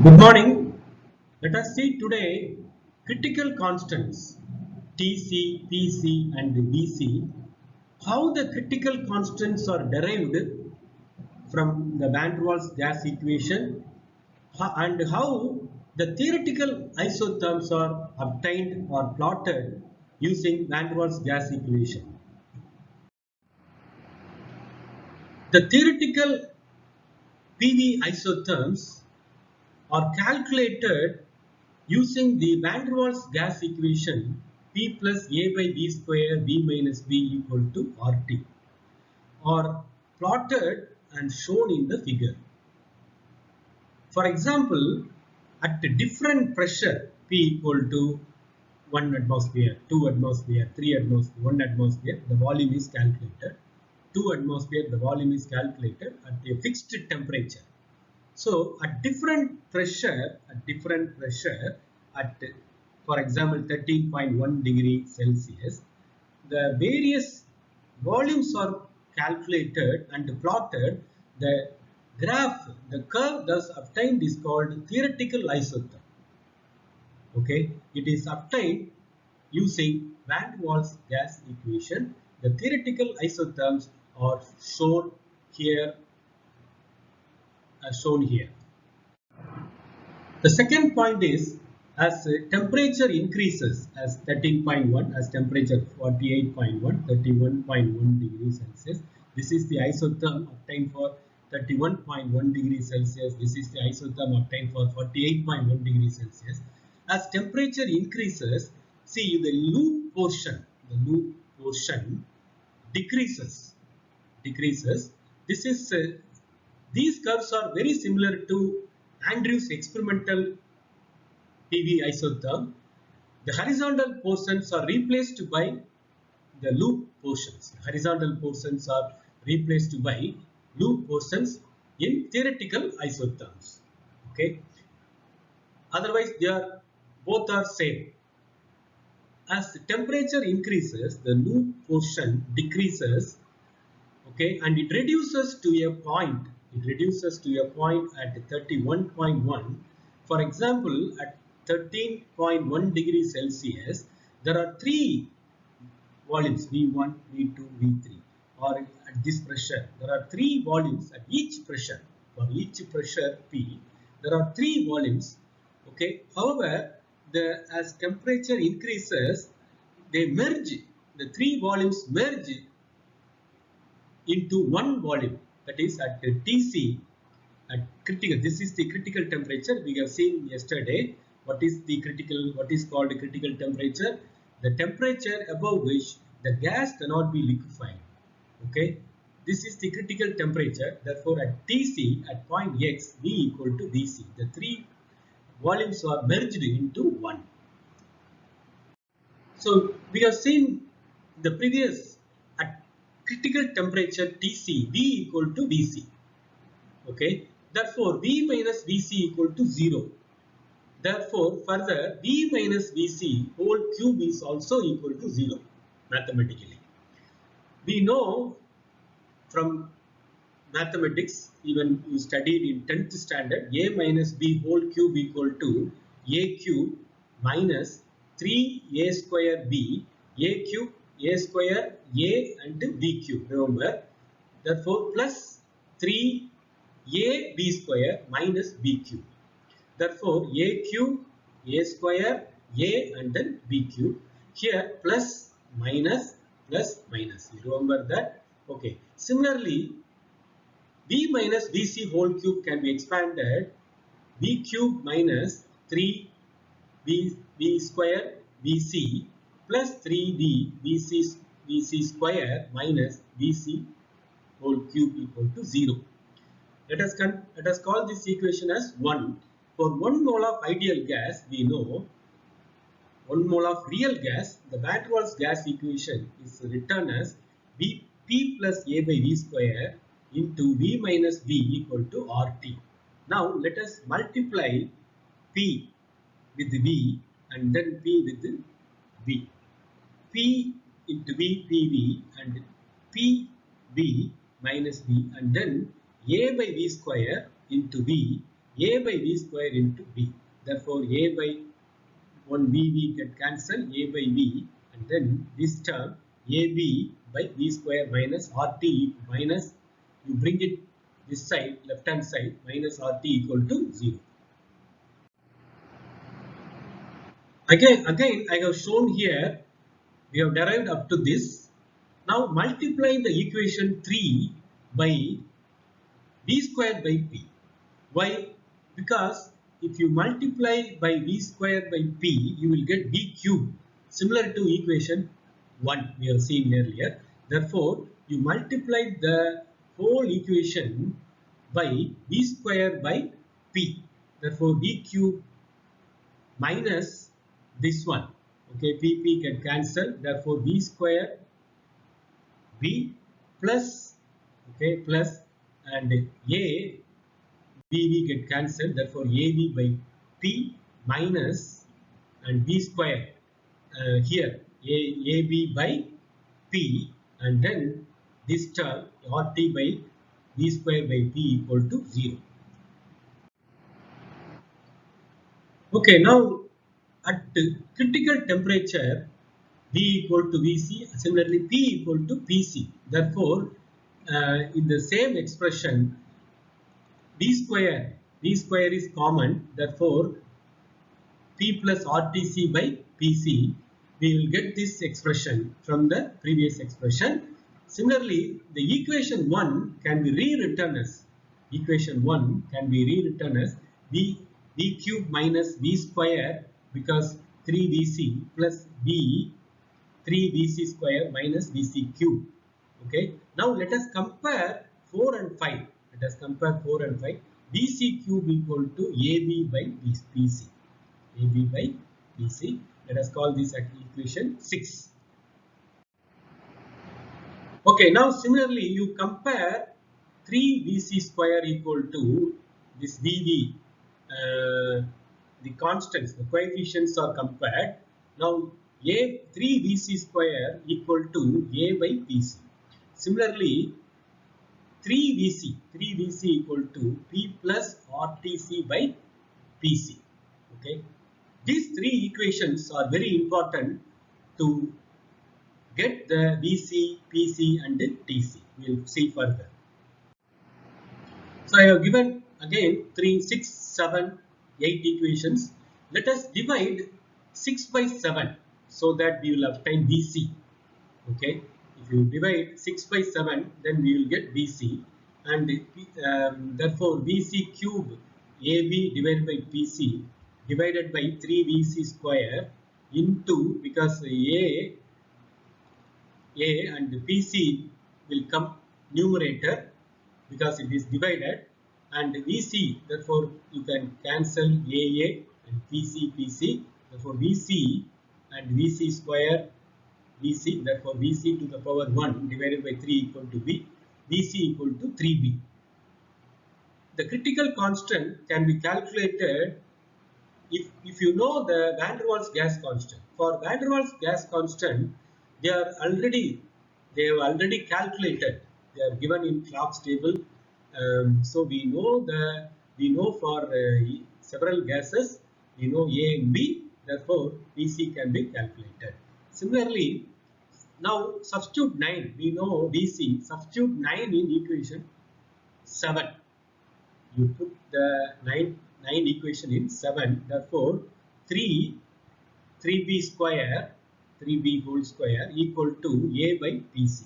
Good morning. Let us see today critical constants Tc, Pc and Vc. How the critical constants are derived from the van der Waals gas equation and how the theoretical isotherms are obtained or plotted using van der Waals gas equation. The theoretical PV isotherms are calculated using the van der Waals gas equation P plus A by V square V minus V equal to RT are plotted and shown in the figure. For example, at different pressure P equal to 1 atmosphere, 2 atmosphere, 3 atmosphere, 1 atmosphere, the volume is calculated. 2 atmosphere, the volume is calculated at a fixed temperature. So at different pressure, at for example 13.1 degree Celsius, the various volumes are calculated and plotted. The graph, the curve thus obtained is called theoretical isotherm. Okay, it is obtained using van der Waals gas equation. The theoretical isotherms are shown here. The second point is as temperature increases as 13.1, as temperature 48.1, 31.1 degrees Celsius. This is the isotherm obtained for 31.1 degrees Celsius. This is the isotherm obtained for 48.1 degrees Celsius. As temperature increases, see the loop portion decreases. This is these curves are very similar to Andrews experimental PV isotherm. The horizontal portions are replaced by the loop portions. Horizontal portions are replaced by loop portions in theoretical isotherms. Okay. Otherwise, they are both are same. As the temperature increases, the loop portion decreases. Okay, and it reduces to a point. It reduces to a point at 31.1. For example, at 13.1 degrees Celsius, there are three volumes V1, V2, V3. Or at this pressure, there are three volumes at each pressure. For each pressure P, there are three volumes. Okay. However, as temperature increases, they merge. The three volumes merge into one volume, that is at Tc at critical. This is the critical temperature we have seen yesterday. What is called critical temperature? The temperature above which the gas cannot be liquefied. Okay, this is the critical temperature. Therefore at Tc at point X, V equal to Vc, the three volumes are merged into one. So we have seen the previous at critical temperature Tc, V equal to Vc. Okay. Therefore, V minus Vc equal to 0. Therefore, further V minus Vc whole cube is also equal to 0 mathematically. We know from mathematics, even you studied in 10th standard, A minus B whole cube equal to A cube minus 3A square B, A cube, A square, A and B cube. Remember, therefore plus 3A B square minus B cube. Therefore, A cube, A square, A and then B cube. Here plus minus plus minus. You remember that? Okay. Similarly, V minus Vc whole cube can be expanded. V cube minus 3V square Vc plus 3V Vc square minus Vc whole cube equal to 0. Let us call this equation as 1. For 1 mole of ideal gas, we know 1 mole of real gas, the van der Waals gas equation is written as P plus A by V square into V minus V equal to RT. Now let us multiply P with V and then P with V. P into V, PV and PV minus V and then A by V square into V A by V square into B. Therefore, A by 1 V get cancelled, A by V, and then this term AB by V square minus RT minus, you bring it this side, left hand side, minus RT equal to 0. Again, I have shown here, we have derived up to this. Now multiply the equation 3 by V square by P. Why? Because if you multiply by V square by P, you will get V cube, similar to equation 1 we have seen earlier. Therefore, you multiply the whole equation by V square by P. Therefore, V cube minus this one. Okay, PP can cancel. Therefore, V square V plus, okay, plus, and A VV get cancelled, therefore AV by P minus, and V square here AB by P, and then this term RT by V square by P equal to 0. Okay, now at the critical temperature V equal to Vc, similarly P equal to Pc. Therefore, in the same expression, V square is common, therefore P plus RTC by PC, we will get this expression from the previous expression. Similarly, the equation 1 can be rewritten as V cube minus V square, because 3Vc plus V, 3Vc square minus Vc cube. Okay. Now let us compare 4 and 5. Let us compare 4 and 5. Vc cube equal to AB by PC. AB by BC. Let us call this equation 6. Okay, now similarly you compare 3Vc square equal to this VV. The constants, the coefficients are compared. Now 3Vc square equal to A by PC. Similarly, 3Vc equal to P plus RTC by PC. Okay. These three equations are very important to get the VC, PC and TC. We will see further. So I have given again 3, 6, 7, 8 equations. Let us divide 6 by 7 so that we will obtain VC. Okay. If you divide 6 by 7, then we will get VC, and therefore VC cube AB divided by PC divided by 3Vc square into, because A and PC will come numerator because it is divided, and VC, therefore you can cancel AA and PC, therefore VC and VC square VC, therefore VC to the power 1 divided by 3 equal to V, VC equal to 3B. The critical constant can be calculated if you know the van der Waals gas constant. For van der Waals gas constant, they have already calculated. They are given in Clark's table. So we know for several gases, we know A and B. Therefore, PC can be calculated. Similarly, now substitute 9. We know VC. Substitute 9 in equation 7. You put the 9 equation in 7. Therefore, 3b square, 3b whole square equal to A by PC.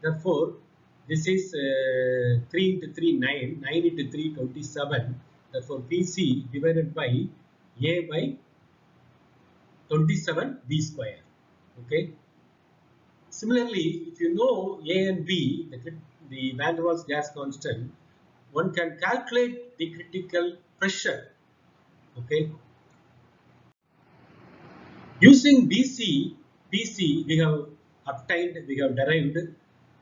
Therefore, this is 3 into 3, 9. 9 into 3, 27. Therefore, PC divided by A by 27 B square. Okay. Similarly, if you know A and B, the van der Waals gas constant, one can calculate the critical pressure. Okay. Using BC, PC, we have derived.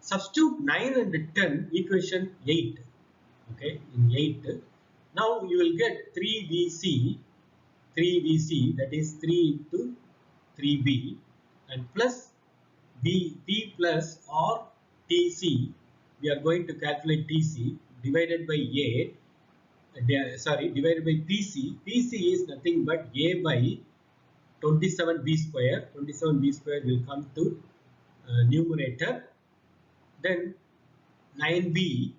Substitute 9 and 10, equation 8. Okay, in 8. Now you will get 3VC, that is 3 into 3B, and plus P plus or TC, we are going to calculate TC divided by A, divided by PC. PC is nothing but A by 27B square. 27B square will come to numerator. Then 9B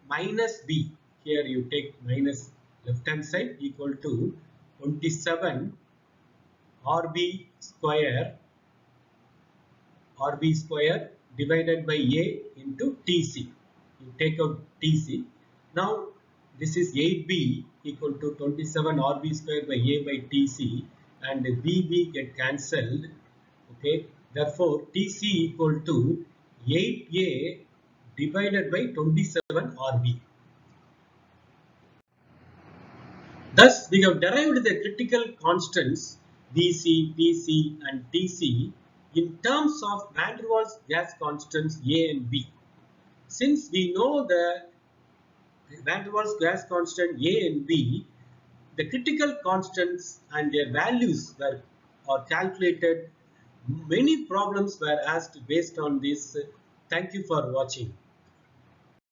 minus B. Here you take minus left hand side equal to 27 RB square divided by A into TC. You take out TC. Now this is 8B equal to 27 RB square by A by TC, and BB get cancelled. Okay. Therefore TC equal to 8A divided by 27 RB. Thus, we have derived the critical constants Vc, Pc and Tc in terms of van der Waals gas constants A and B. Since we know the van der Waals gas constant A and B, the critical constants and their values are calculated. Many problems were asked based on this. Thank you for watching.